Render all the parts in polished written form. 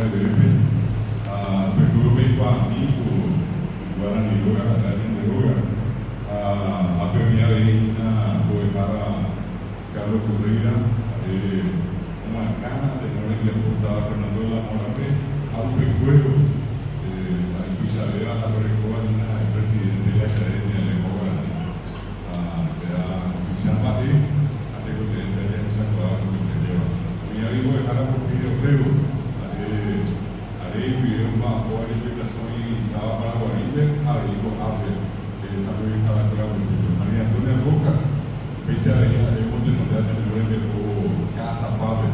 Bebe, Percurso bem com amigo, Guarani Loga, Guarani Loga, a premia aí na Boecada Carlos Ferreira, uma cana de não lhe apontar Fernando La Morate, ao recuerdo, a Isabel a recuerdo na presidente de la Academia de Guarani, se llama até que te entende essa palavra que te lleva. Minha amigo é para por filho prego, aí viu uma boa explicação e estava para Guarimbe, aí com a sabe que estava para Maria Antônia Lucas, pensei aí a oportunidade de ver o Casa Pavel,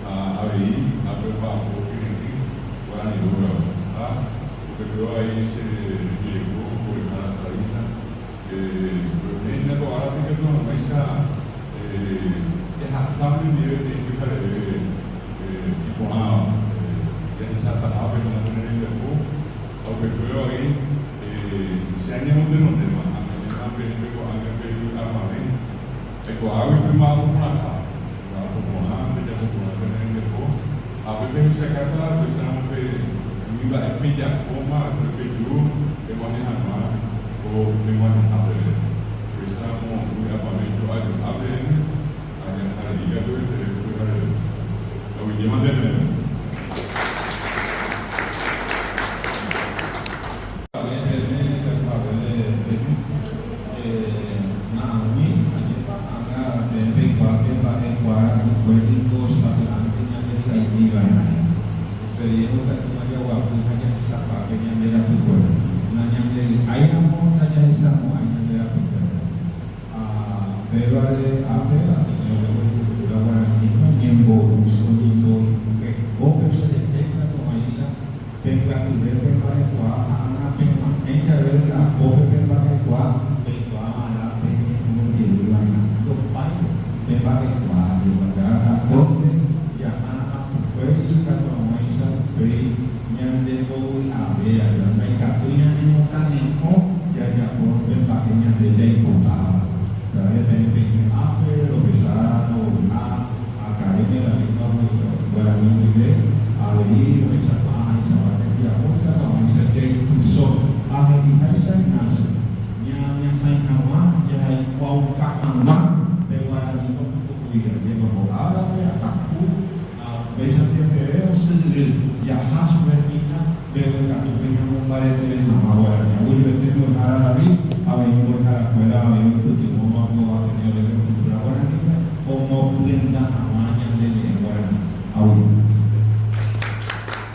aí a preparar o que Guarani Loga, tá? Porque aí se chegou por a saída, nem agora tem que não, mas ração de nível de tipo já está abre na maneira de pôr, ao que eu aí se años de não tema, a gente está vendo com a gente armamento, é com a água e mal popular, mal popular, já popular também de pôr, a gente se acaba pensando que me vai pedir a coma, prefeitura, que vai armar ou que vai abrir, pensamos no armamento abre a liga do exército, o idioma dele. Ahora,